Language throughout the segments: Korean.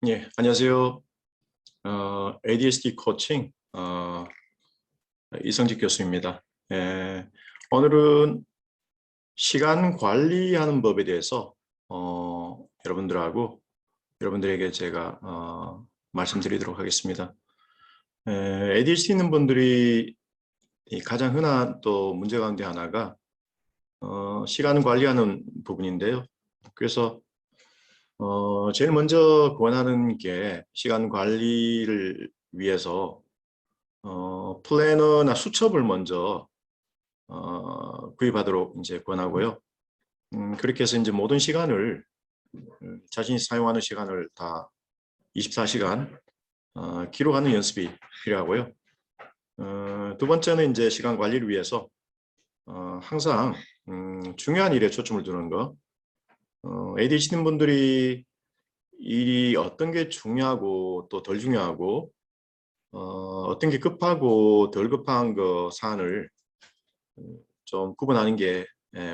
예, 안녕하세요. ADHD 코칭 이성직 교수입니다. 예, 오늘은 시간 관리하는 법에 대해서 여러분들에게 제가 말씀드리도록 하겠습니다. ADHD 있는 분들이 이 가장 흔한 또 문제 가운데 하나가 시간 관리하는 부분인데요. 그래서 제일 먼저 권하는 게 시간 관리를 위해서 플래너나 수첩을 먼저 구입하도록 이제 권하고요. 그렇게 해서 이제 모든 시간을 자신이 사용하는 시간을 다 24시간 기록하는 연습이 필요하고요. 두 번째는 이제 시간 관리를 위해서 항상 중요한 일에 초점을 두는 거. ADHD 있는 분들이 일이 어떤 게 중요하고 또 덜 중요하고 어떤 게 급하고 덜 급한 거 사안을 좀 구분하는 게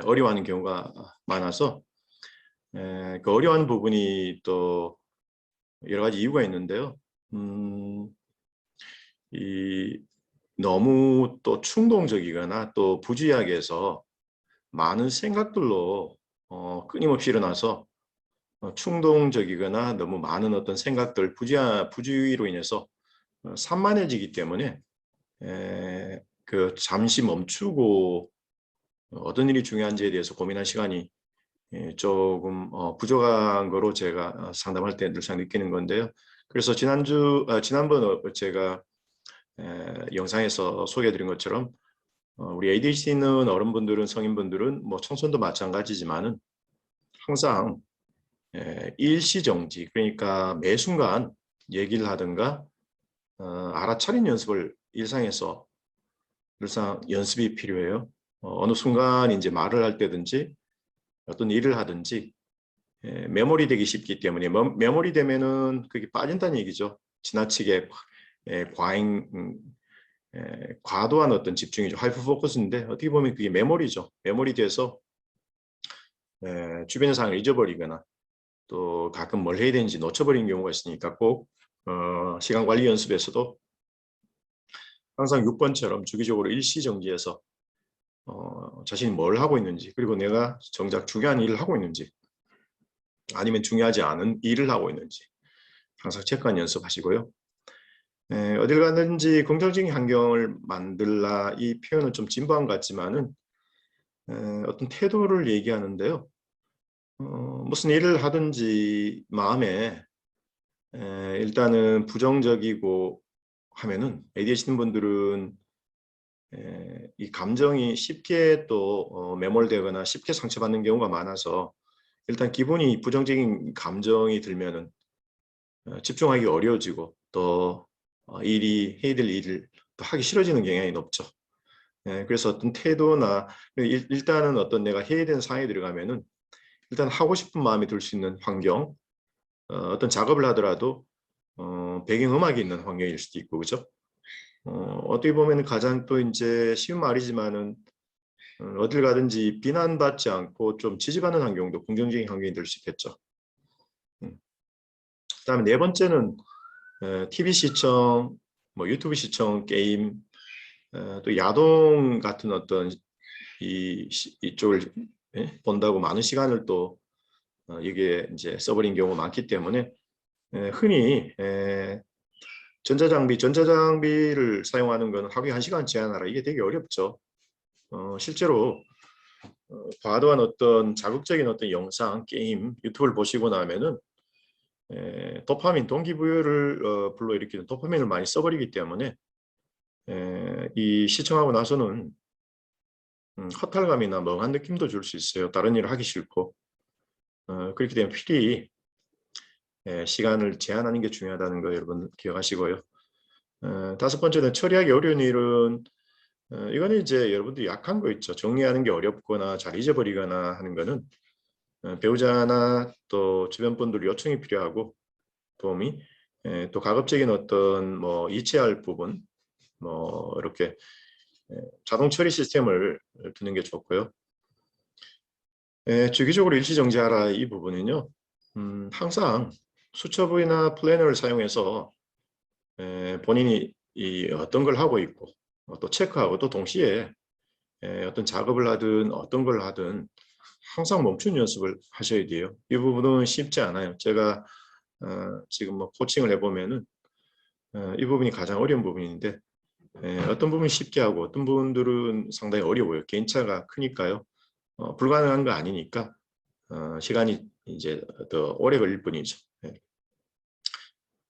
어려워하는 경우가 많아서 그 어려워하는 부분이 또 여러 가지 이유가 있는데요. 이 너무 또 충동적이거나 또 부주의하게 해서 많은 생각들로 끊임없이 일어나서 충동적이거나 너무 많은 어떤 생각들, 부주의로 인해서 산만해지기 때문에 그 잠시 멈추고 어떤 일이 중요한지에 대해서 고민할 시간이 조금 부족한 거로 제가 상담할 때 늘상 느끼는 건데요. 그래서 지난번 제가 영상에서 소개해드린 것처럼 우리 ADHD 있는 어른분들은 성인분들은 뭐 청소년도 마찬가지지만은 항상 일시정지, 그러니까 매 순간 얘기를 하든가 알아차린 연습을 일상에서 늘상 연습이 필요해요. 어느 순간 이제 말을 할 때든지 어떤 일을 하든지 메모리 되기 쉽기 때문에 메모리 되면은 그게 빠진다는 얘기죠. 지나치게 과도한 어떤 집중이죠. 하이퍼 포커스인데 어떻게 보면 그게 메모리죠. 메모리 돼서 주변의 상황을 잊어버리거나 또 가끔 뭘 해야 되는지 놓쳐버리는 경우가 있으니까 꼭 시간 관리 연습에서도 항상 6번처럼 주기적으로 일시정지해서 자신이 뭘 하고 있는지, 그리고 내가 정작 중요한 일을 하고 있는지 아니면 중요하지 않은 일을 하고 있는지 항상 체크하는 연습하시고요. 어딜 가든지 긍정적인 환경을 만들라, 이 표현은 좀 진부한 것 같지만은 어떤 태도를 얘기하는데요. 무슨 일을 하든지 마음에 일단은 부정적이고 하면은 ADHD 분들은 이 감정이 쉽게 또 매몰되거나 쉽게 상처받는 경우가 많아서 일단 기분이 부정적인 감정이 들면은 집중하기 어려워지고 또 해야 될 일을 또 하기 싫어지는 경향이 높죠. 그래서 어떤 태도나 일단은 어떤 내가 해야 되는 상황에 들어가면은 일단 하고 싶은 마음이 들 수 있는 환경, 어떤 작업을 하더라도 배경음악이 있는 환경일 수도 있고, 그죠? 어떻게 보면 가장 또 이제 쉬운 말이지만은 어딜 가든지 비난받지 않고 좀 지지받는 환경도 긍정적인 환경이 될 수 있겠죠. 그다음에 네 번째는 TV 시청, 뭐 유튜브 시청, 게임, 또 야동 같은 어떤 이쪽을 본다고 많은 시간을 또 여기에 이제 써버린 경우가 많기 때문에 흔히 전자장비를 사용하는 것은 하루에 1시간 제한하라, 이게 되게 어렵죠. 실제로 과도한 어떤 자극적인 어떤 영상, 게임, 유튜브를 보시고 나면은 도파민, 동기부여를 불러일으키는 도파민을 많이 써버리기 때문에 이 시청하고 나서는 허탈감이나 멍한 느낌도 줄 수 있어요. 다른 일을 하기 싫고. 그렇기 때문에 필히 시간을 제한하는 게 중요하다는 거 여러분 기억하시고요. 다섯 번째는 처리하기 어려운 일은 이거는 이제 여러분들이 약한 거 있죠. 정리하는 게 어렵거나 잘 잊어버리거나 하는 거는 배우자나 또 주변 분들 요청이 필요하고 도움이, 또 가급적인 어떤 뭐 이체할 부분, 뭐 이렇게 자동 처리 시스템을 두는 게 좋고요. 주기적으로 일시정지하라, 이 부분은요. 항상 수첩이나 플래너를 사용해서 본인이 어떤 걸 하고 있고 또 체크하고 또 동시에 어떤 작업을 하든 어떤 걸 하든 항상 멈춘 연습을 하셔야 돼요. 이 부분은 쉽지 않아요. 제가 지금 뭐 코칭을 해보면은 이 부분이 가장 어려운 부분인데 어떤 부분이 쉽게 하고 어떤 부분들은 상당히 어려워요. 개인차가 크니까요. 불가능한 거 아니니까 시간이 이제 더 오래 걸릴 뿐이죠.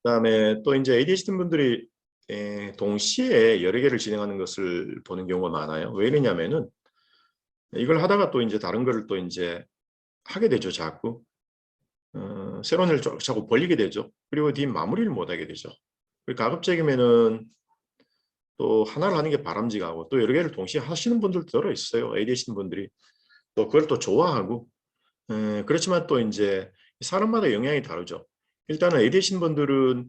그다음에 또 이제 ADHD 분들이 동시에 여러 개를 진행하는 것을 보는 경우가 많아요. 왜 그러냐면은 이걸 하다가 또 이제 다른 거를 또 이제 하게 되죠. 자꾸 새로운 일을 자꾸 벌리게 되죠. 그리고 뒤 마무리를 못 하게 되죠. 가급적이면은 또 하나를 하는 게 바람직하고 또 여러 개를 동시에 하시는 분들도 들어 있어요. ADHD 분들이 또 그걸 또 좋아하고 그렇지만 또 이제 사람마다 영향이 다르죠. 일단은 ADHD 분들은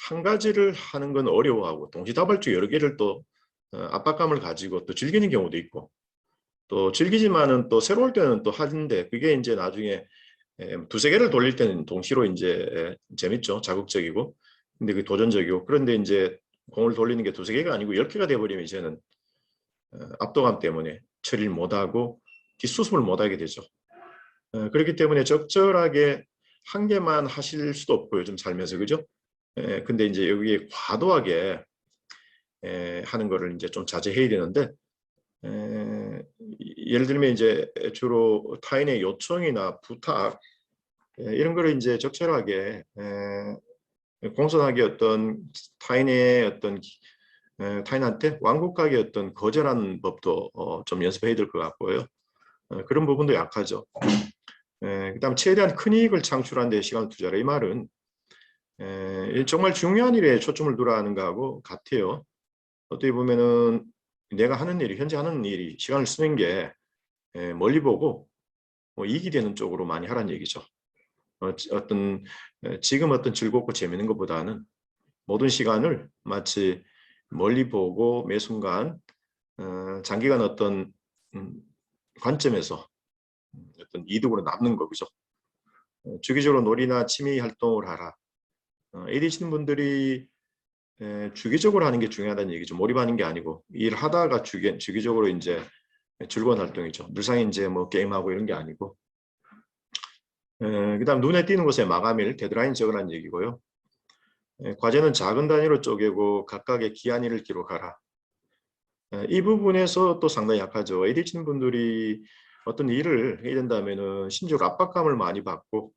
한 가지를 하는 건 어려워하고 동시다발적 여러 개를 또 압박감을 가지고 또 즐기는 경우도 있고 또 즐기지만은 또 새로울 때는 또 하는데 그게 이제 나중에 두세 개를 돌릴 때는 동시로 이제 재밌죠. 자극적이고 근데 그 도전적이고 그런데 이제 공을 돌리는 게 두세 개가 아니고 10개가 돼버리면 이제는 압도감 때문에 처리를 못하고 뒷수습을 못하게 되죠. 그렇기 때문에 적절하게 한 개만 하실 수도 없고 요즘 살면서 그죠? 근데 이제 여기에 과도하게 하는 거를 이제 좀 자제해야 되는데 예를 들면 이제 주로 타인의 요청이나 부탁 이런 거를 이제 적절하게 공손하게 어떤 타인의 어떤 타인한테 완곡하게 어떤 거절하는 법도 좀 연습해야 될 것 같고요. 그런 부분도 약하죠. 그다음 최대한 큰 이익을 창출하는 데 시간을 투자라 이 말은 정말 중요한 일에 초점을 두라 하는 거하고 같아요. 어떻게 보면은 내가 하는 일이 현재 하는 일이 시간을 쓰는 게 멀리 보고 이익이 되는 쪽으로 많이 하라는 얘기죠. 어떤 지금 어떤 즐겁고 재밌는 것보다는 모든 시간을 마치 멀리 보고 매 순간 장기간 어떤 관점에서 어떤 이득으로 남는 거 그죠? 주기적으로 놀이나 취미 활동을 하라. ADHD 분들이 주기적으로 하는 게 중요하다는 얘기죠. 몰입하는 게 아니고 일하다가 주기적으로 이제 즐거운 활동이죠. 늘상 이제 뭐 게임하고 이런 게 아니고. 그다음 눈에 띄는 곳에 마감일, 데드라인 적으라는 얘기고요. 과제는 작은 단위로 쪼개고 각각의 기한일을 기록하라. 이 부분에서 또 상당히 약하죠. ADHD 분들이 어떤 일을 해야 된다면은 심지어 압박감을 많이 받고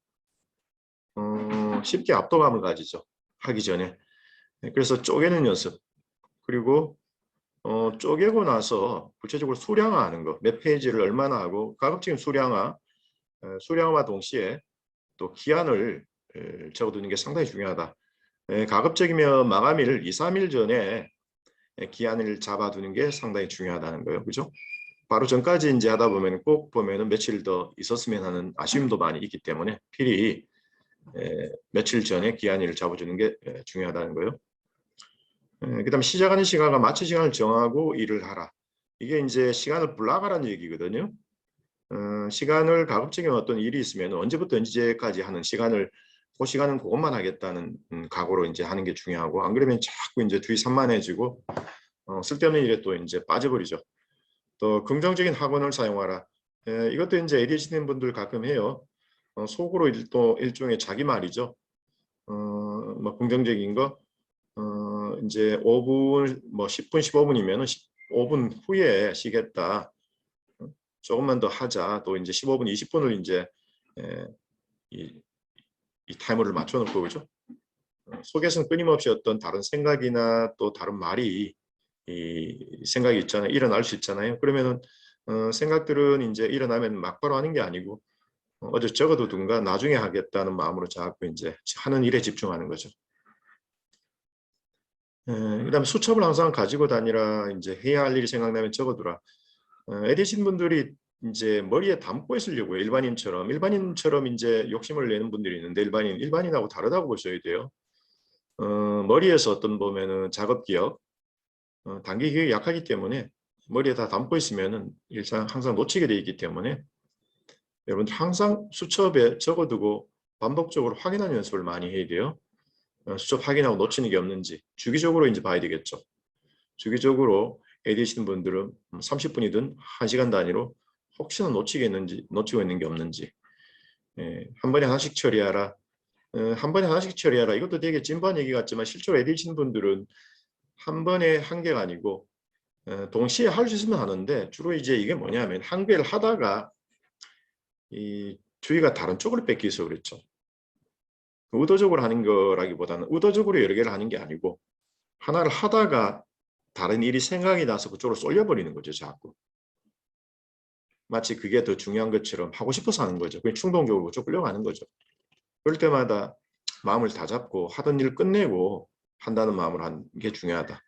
쉽게 압도감을 가지죠. 하기 전에. 그래서 쪼개는 연습. 그리고 쪼개고 나서 구체적으로 수량화하는 거. 몇 페이지를 얼마나 하고 가급적인 수량화 동시에 또 기한을 적어두는 게 상당히 중요하다. 가급적이면 마감일 2, 3일 전에 기한을 잡아두는 게 상당히 중요하다는 거예요. 그죠? 바로 전까지 이제 하다 보면 꼭 보면은 며칠 더 있었으면 하는 아쉬움도 많이 있기 때문에 필히 며칠 전에 기한일을 잡아주는 게 중요하다는 거예요. 그다음 시작하는 시간과 마치 시간을 정하고 일을 하라. 이게 이제 시간을 블락하라는 얘기거든요. 시간을 가급적이면 어떤 일이 있으면 언제부터 언제까지 하는 시간을 그 시간은 그것만 하겠다는 각오로 이제 하는 게 중요하고 안 그러면 자꾸 이제 뒤 산만해지고 쓸데없는 일에 또 이제 빠져버리죠. 또 긍정적인 학원을 사용하라. 이것도 이제 ADHD 분들 가끔 해요. 속으로 또 일종의 자기 말이죠. 뭐 긍정적인 거 이제 5분 뭐 10분 15분이면 5분 후에 쉬겠다. 조금만 더 하자. 또 이제 15분 20분을 이제 이 타이머를 맞춰놓고 그죠? 속에서는 끊임없이 어떤 다른 생각이나 또 다른 말이 이 생각이 있잖아요. 일어날 수 있잖아요. 그러면은 생각들은 이제 일어나면 막바로 하는 게 아니고 어제 적어두든가 나중에 하겠다는 마음으로 자꾸 이제 하는 일에 집중하는 거죠. 그다음에 수첩을 항상 가지고 다니라. 이제 해야 할 일이 생각나면 적어두라. ADHD 분들이 이제 머리에 담고 있으려고요. 일반인처럼 이제 욕심을 내는 분들이 있는데 일반인하고 다르다고 보셔야 돼요. 머리에서 어떤 보면은 작업 기억, 단기 기억이 약하기 때문에 머리에 다 담고 있으면은 일상 항상 놓치게 돼 있기 때문에 여러분들 항상 수첩에 적어두고 반복적으로 확인하는 연습을 많이 해야 돼요. 수첩 확인하고 놓치는 게 없는지 주기적으로 이제 봐야 되겠죠. 주기적으로 ADHD 분들은 30분이든 1시간 단위로 혹시나 놓치고 있는 게 없는지 한 번에 하나씩 처리하라. 한 번에 하나씩 처리하라. 이것도 되게 진부한 얘기 같지만 실제로 ADHD 분들은 한 번에 한 개가 아니고 동시에 할 수 있으면 하는데 주로 이제 이게 뭐냐면 한 개를 하다가 이 주의가 다른 쪽으로 뺏기서 그렇죠. 의도적으로 하는 거라기보다는 의도적으로 여러 개를 하는 게 아니고 하나를 하다가 다른 일이 생각이 나서 그쪽으로 쏠려버리는 거죠. 자꾸. 마치 그게 더 중요한 것처럼 하고 싶어서 하는 거죠. 그냥 충동적으로 그쪽 끌려가는 거죠. 그럴 때마다 마음을 다잡고 하던 일을 끝내고 한다는 마음으로 하는 게 중요하다.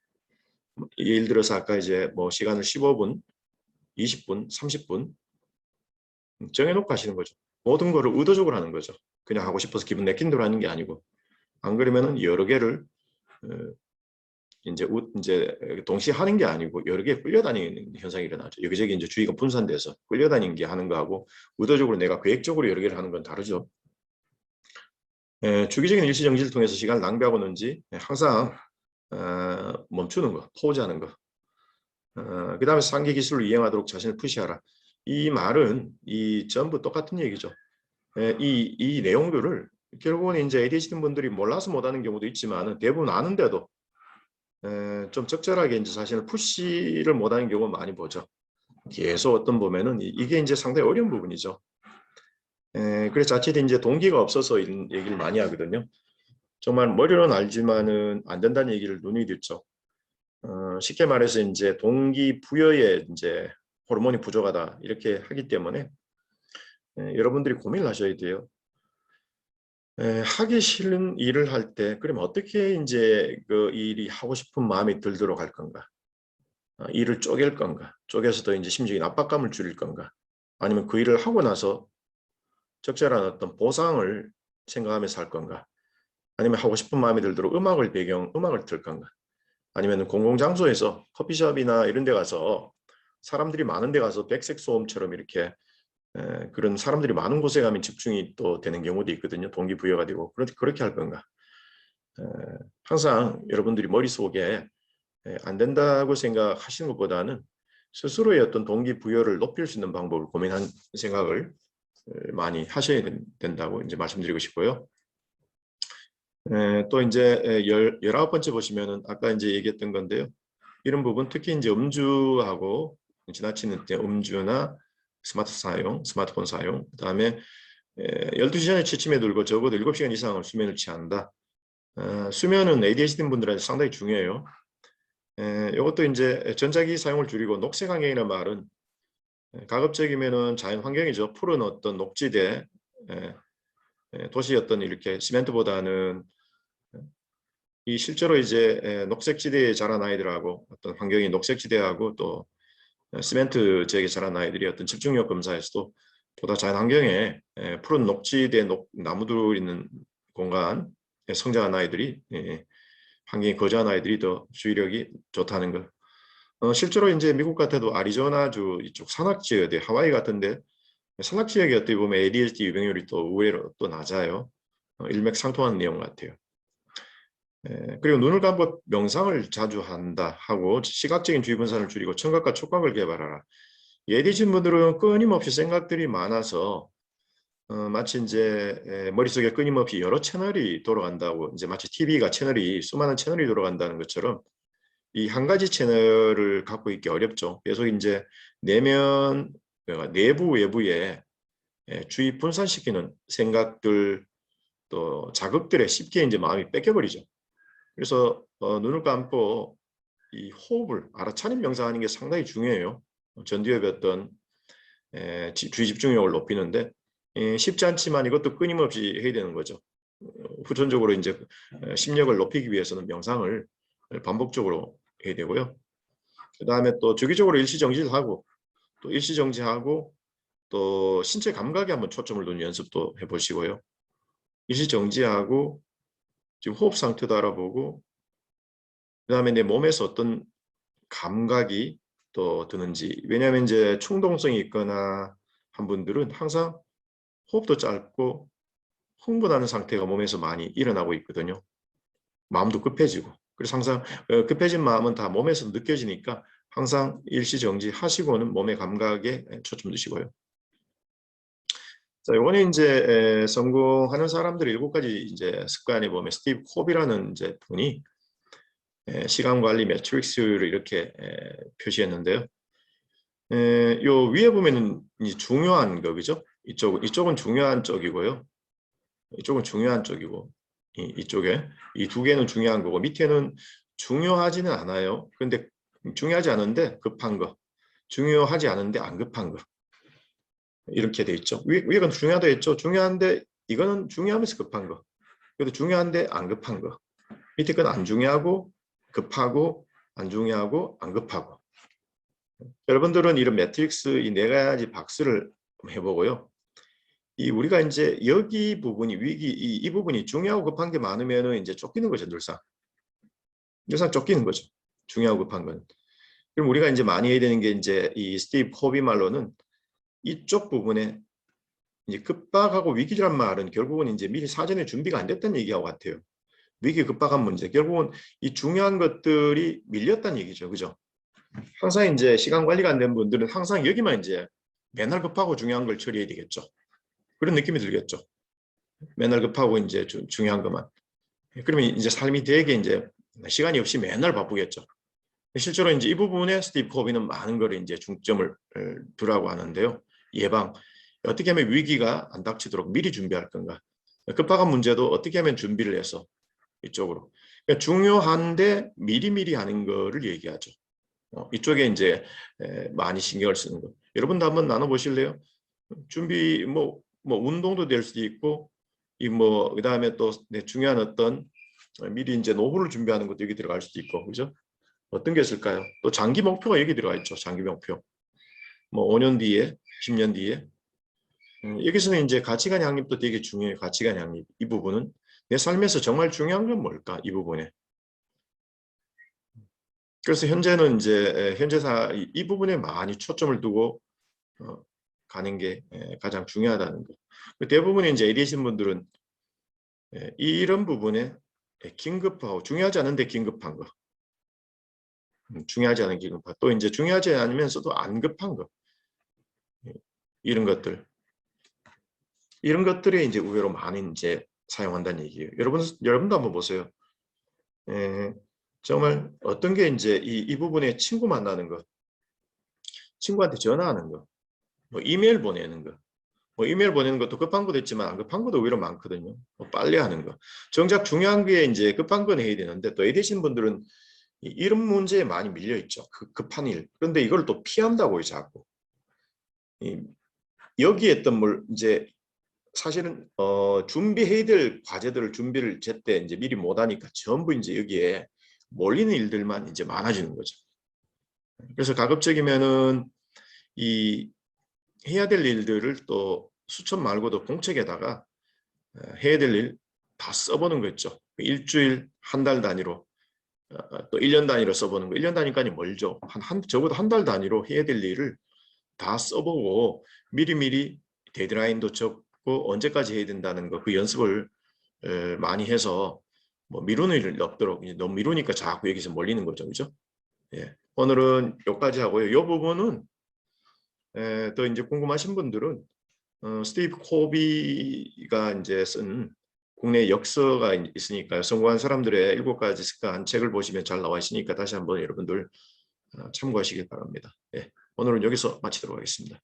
예를 들어서 아까 이제 뭐 시간을 15분, 20분, 30분 정해놓고 하시는 거죠. 모든 거를 의도적으로 하는 거죠. 그냥 하고 싶어서 기분 내킨 대로 하는 게 아니고 안 그러면은 여러 개를 이제 동시에 하는 게 아니고 여러 개 끌려다니는 현상이 일어나죠. 여기저기 이제 주의가 분산돼서 끌려다니는 게 하는 거하고 의도적으로 내가 계획적으로 여러 개를 하는 건 다르죠. 주기적인 일시정지를 통해서 시간을 낭비하고는지 항상 멈추는 거, 포즈하는 거. 그 다음에 상기 기술을 이행하도록 자신을 푸시하라. 이 말은 전부 똑같은 얘기죠. 이 내용들을 결국은 이제 ADHD 분들이 몰라서 못하는 경우도 있지만 대부분 아는데도 좀 적절하게 이제 자신을 푸시를 못하는 경우가 많이 보죠. 계속 어떤 보면은 이게 이제 상당히 어려운 부분이죠. 그래서 자칫 이제 동기가 없어서 이런 얘기를 많이 하거든요. 정말 머리로는 알지만은 안 된다는 얘기를 눈이 듣죠. 쉽게 말해서 이제 동기부여에 이제 호르몬이 부족하다 이렇게 하기 때문에 여러분들이 고민을 하셔야 돼요. 하기 싫은 일을 할 때 그러면 어떻게 이제 그 일이 하고 싶은 마음이 들도록 할 건가? 일을 쪼갤 건가? 쪼개서도 이제 심적인 압박감을 줄일 건가? 아니면 그 일을 하고 나서 적절한 어떤 보상을 생각하면서 할 건가? 아니면 하고 싶은 마음이 들도록 음악을 틀 건가? 아니면 공공장소에서 커피숍이나 이런 데 가서 사람들이 많은 데 가서 백색 소음처럼 이렇게 그런 사람들이 많은 곳에 가면 집중이 또 되는 경우도 있거든요. 동기부여가 되고 그렇게 할 건가? 항상 여러분들이 머릿속에 안 된다고 생각하시는 것보다는 스스로의 어떤 동기부여를 높일 수 있는 방법을 고민한 생각을 많이 하셔야 된다고 이제 말씀드리고 싶고요. 또 이제 19번째 보시면은 아까 이제 얘기했던 건데요. 이런 부분 특히 이제 음주하고 지나치는 음주나 스마트폰 사용, 그다음에 12시 전에 취침에 들고 적어도 7시간 이상을 수면을 취한다. 수면은 ADHD 분들한테 상당히 중요해요. 이것도 이제 전자기기 사용을 줄이고 녹색 환경이라는 말은 가급적이면은 자연 환경이죠. 푸른 어떤 녹지대, 도시 어떤 이렇게 시멘트보다는 이 실제로 이제 녹색지대에 자란 아이들하고 어떤 환경이 녹색지대하고 또 시멘트 지역에 자란 아이들이 어떤 집중력 검사에서도 보다 자연 환경에 푸른 녹지대 나무들 있는 공간에 성장한 아이들이 환경에 거주한 아이들이 더 주의력이 좋다는 것. 실제로 이제 미국 같아도 아리조나주 이쪽 산악지역에 하와이 같은데 산악지역에 어떻게 보면 ADHD 유병률이 또 의외로 또 낮아요. 일맥상통하는 내용 같아요. 그리고 눈을 감고 명상을 자주 한다 하고 시각적인 주의 분산을 줄이고 청각과 촉각을 개발하라. ADHD 분들은 끊임없이 생각들이 많아서 마치 이제 머릿속에 끊임없이 여러 채널이 돌아간다고 이제 마치 TV가 수많은 채널이 돌아간다는 것처럼 이 한 가지 채널을 갖고 있기 어렵죠. 계속 이제 내부 외부에 주의 분산시키는 생각들 또 자극들에 쉽게 이제 마음이 뺏겨버리죠. 그래서 눈을 감고 이 호흡을 알아차림 명상하는 게 상당히 중요해요. 전두엽에 배웠던 주의 집중력을 높이는데 쉽지 않지만 이것도 끊임없이 해야 되는 거죠. 후천적으로 이제 심력을 높이기 위해서는 명상을 반복적으로 해야 되고요. 그 다음에 또 주기적으로 일시정지를 하고 또 일시정지하고 또 신체 감각에 한번 초점을 두는 연습도 해보시고요. 일시정지하고 지금 호흡 상태도 알아보고 그 다음에 내 몸에서 어떤 감각이 또 드는지. 왜냐하면 이제 충동성이 있거나 한 분들은 항상 호흡도 짧고 흥분하는 상태가 몸에서 많이 일어나고 있거든요. 마음도 급해지고. 그래서 항상 급해진 마음은 다 몸에서 느껴지니까 항상 일시정지 하시고는 몸의 감각에 초점 두시고요. 자, 이번에 이제 성공하는 사람들의 7가지 이제 습관이 보면 스티브 콥이라는 이제 분이 시간 관리 매트릭스를 이렇게 표시했는데요. 요 위에 보면은 중요한 거, 그죠? 이쪽은 중요한 쪽이고요. 이쪽은 중요한 쪽이고, 이쪽에 이 2개는 중요한 거고, 밑에는 중요하지는 않아요. 근데 중요하지 않은데 급한 거, 중요하지 않은데 안 급한 거, 이렇게 돼 있죠. 위에는 중요하다 했죠. 중요한데 이거는 중요하면서 급한 거, 그래도 중요한데 안 급한 거. 밑에 건 안 중요하고 급하고 안 중요하고 안 급하고. 여러분들은 이런 매트릭스 이 4가지 박스를 해보고요. 우리가 이제 여기 부분이 위기 이 부분이 중요하고 급한 게 많으면은 이제 쫓기는 거죠. 늘상 쫓기는 거죠. 중요하고 급한 건. 그럼 우리가 이제 많이 해야 되는 게 이제 이 스티브 콥이 말로는 이쪽 부분에 이제 급박하고 위기란 말은 결국은 이제 미리 사전에 준비가 안 됐다는 얘기하고 같아요. 위기 급박한 문제. 결국은 이 중요한 것들이 밀렸다는 얘기죠. 그죠? 항상 이제 시간 관리가 안 된 분들은 항상 여기만 이제 맨날 급하고 중요한 걸 처리해야 되겠죠. 그런 느낌이 들겠죠. 맨날 급하고 이제 중요한 것만. 그러면 이제 삶이 되게 이제 시간이 없이 맨날 바쁘겠죠. 실제로 이제 이 부분에 스티브 코비는 많은 거를 이제 중점을 두라고 하는데요. 예방. 어떻게 하면 위기가 안 닥치도록 미리 준비할 건가. 급박한 문제도 어떻게 하면 준비를 해서 이쪽으로. 그러니까 중요한데 미리미리 하는 거를 얘기하죠. 이쪽에 이제 많이 신경을 쓰는 거. 여러분도 한번 나눠보실래요? 준비 뭐 운동도 될 수도 있고 그다음에 또 중요한 어떤 미리 이제 노후를 준비하는 것도 여기 들어갈 수도 있고, 그죠? 어떤 게 있을까요? 또 장기 목표가 여기 들어가 있죠. 장기 목표. 뭐 5년 뒤에, 10년 뒤에. 여기서는 이제 가치관 양립도 되게 중요해요. 가치관 양립. 이 부분은 내 삶에서 정말 중요한 건 뭘까? 이 부분에. 그래서 현재는 이제 이 부분에 많이 초점을 두고 가는 게 가장 중요하다는 거. 대부분 이제 ADHD 분들은 이런 부분에 긴급하고 중요하지 않은데 긴급한 거, 중요하지 않은 긴급한 또 이제 중요하지 않으면서도 안 급한 거, 이런 것들이 이제 의외로 많이 이제 사용한다는 얘기예요. 여러분도 한번 보세요. 정말 어떤 게 이제 이 부분에 친구 만나는 거, 친구한테 전화하는 거, 뭐 이메일 보내는 거, 뭐 이메일 보내는 것도 급한 것도 있지만 안 급한 것도 오히려 많거든요. 뭐 빨리 하는 거. 정작 중요한 게 이제 급한 건 해야 되는데 또 ADHD 분들은 이런 문제에 많이 밀려 있죠. 급한 일. 그런데 이걸 또 피한다고요, 자꾸. 여기에 있던 뭘 이제 사실은 준비해야 될 과제들을 준비를 제때 이제 미리 못 하니까 전부 이제 여기에 몰리는 일들만 이제 많아지는 거죠. 그래서 가급적이면은 해야 될 일들을 또 수첩 말고도 공책에다가 해야 될 일 다 써보는 거 있죠. 일주일, 한 달 단위로, 또 1년 단위로 써보는 거. 1년 단위까지 멀죠. 적어도 한 달 단위로 해야 될 일을 다 써보고 미리미리 데드라인도 적고 언제까지 해야 된다는 거, 그 연습을 많이 해서 뭐 미루는 일을 없도록. 너무 미루니까 자꾸 여기서 몰리는 거죠. 그죠? 예. 오늘은 여기까지 하고요. 이 부분은 더 이제 궁금하신 분들은 스티브 코비가 이제 쓴 국내 역서가 있으니까요. 성공한 사람들의 7가지 습관 책을 보시면 잘 나와 있으니까 다시 한번 여러분들 참고하시기 바랍니다. 예, 오늘은 여기서 마치도록 하겠습니다.